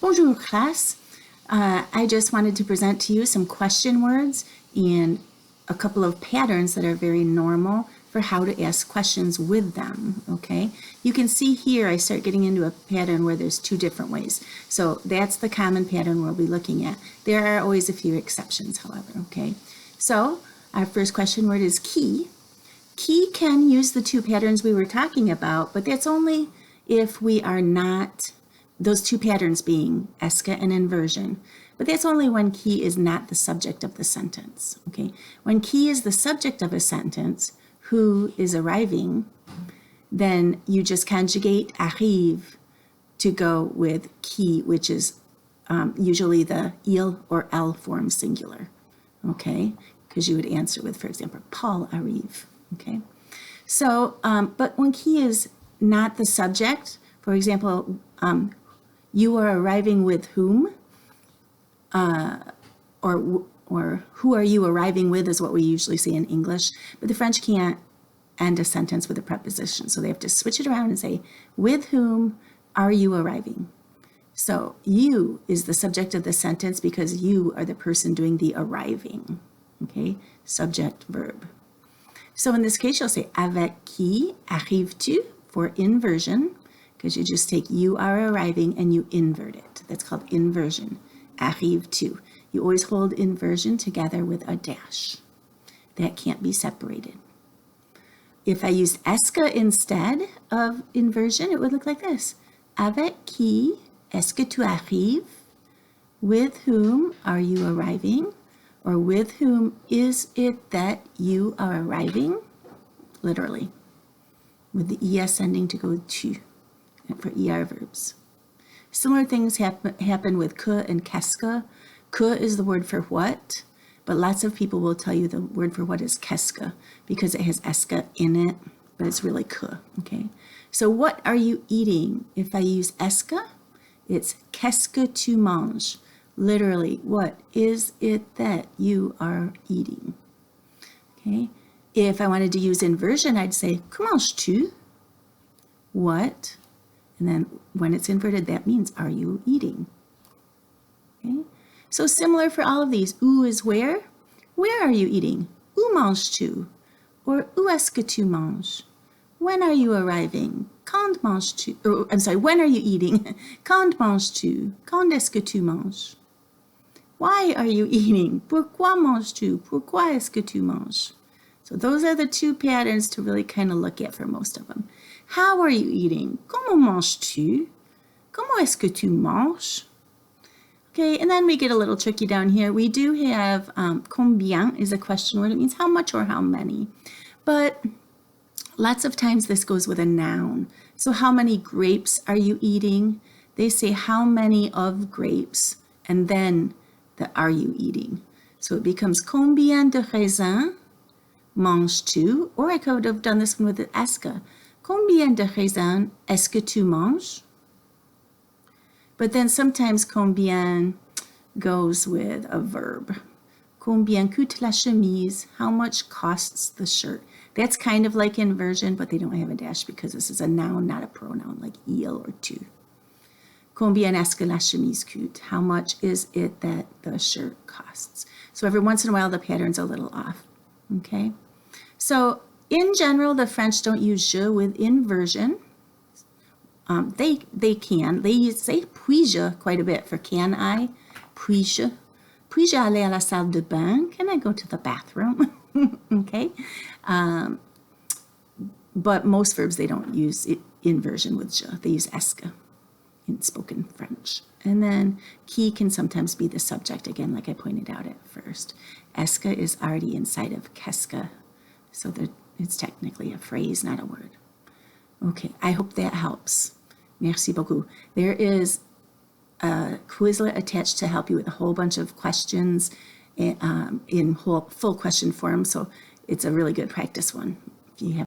Bonjour class. I just wanted to present to you some question words and a couple of patterns that are very normal for how to ask questions with them, okay? You can see here I start getting into a pattern where there's two different ways. So that's the common pattern we'll be looking at. There are always a few exceptions, however, okay? So our first question word is qui. Qui can use the two patterns we were talking about, but that's only if we are not, those two patterns being est-ce que and inversion. But that's only when qui is not the subject of the sentence, okay? When qui is the subject of a sentence, who is arriving, then you just conjugate arrive to go with qui, which is usually the il or elle form singular, okay? Because you would answer with, for example, Paul arrive, okay? So, but when qui is not the subject, for example, you are arriving with whom, or who are you arriving with is what we usually say in English, but the French can't end a sentence with a preposition, so they have to switch it around and say, with whom are you arriving? So you is the subject of the sentence because you are the person doing the arriving, okay? Subject, verb. So in this case, you'll say, avec qui arrives-tu for inversion, because you just take you are arriving and you invert it. That's called inversion, arrive-tu. You always hold inversion together with a dash. That can't be separated. If I used est-ce que instead of inversion, it would look like this. Avec qui est-ce que tu arrives? With whom are you arriving? Or with whom is it that you are arriving? Literally. With the es ending to go with tu for er verbs. Similar things happen with que and qu'est-ce que. Que is the word for what, but lots of people will tell you the word for what is qu'est-ce que because it has est-ce que in it, but it's really que, okay? So what are you eating? If I use est-ce que, it's qu'est-ce que tu manges? Literally, what is it that you are eating? Okay? If I wanted to use inversion, I'd say, que manges-tu? What? And then when it's inverted, that means, are you eating? Okay? So similar for all of these. Où is where? Where are you eating? Où manges-tu? Or où est-ce que tu manges? When are you arriving? Quand manges-tu? Or, I'm sorry, when are you eating? Quand manges-tu? Quand est-ce que tu manges? Why are you eating? Pourquoi manges-tu? Pourquoi est-ce que tu manges? So those are the two patterns to really kind of look at for most of them. How are you eating? Comment manges-tu? Comment est-ce que tu manges? Okay, and then we get a little tricky down here. We do have combien is a question word. It means how much or how many. But lots of times this goes with a noun. So how many grapes are you eating? They say how many of grapes, and then the are you eating. So it becomes combien de raisins manges-tu? Or I could have done this one with the est-ce que. Combien de raisins est-ce que tu manges? But then sometimes combien goes with a verb. Combien coûte la chemise? How much costs the shirt? That's kind of like inversion, but they don't have a dash because this is a noun, not a pronoun like il or tu. Combien est-ce que la chemise coûte? How much is it that the shirt costs? So every once in a while, the pattern's a little off, okay? So in general, the French don't use je with inversion. They can. They say puis-je quite a bit for can I? Puis-je? Puis-je aller à la salle de bain? Can I go to the bathroom? Okay. But most verbs, they don't use inversion with je. They use est-ce que in spoken French. And then qui can sometimes be the subject, again, like I pointed out at first. Est-ce que is already inside of qu'est-ce que, so it's technically a phrase, not a word. Okay, I hope that helps. Merci beaucoup. There is a Quizlet attached to help you with a whole bunch of questions in full question form, so it's a really good practice one. If you have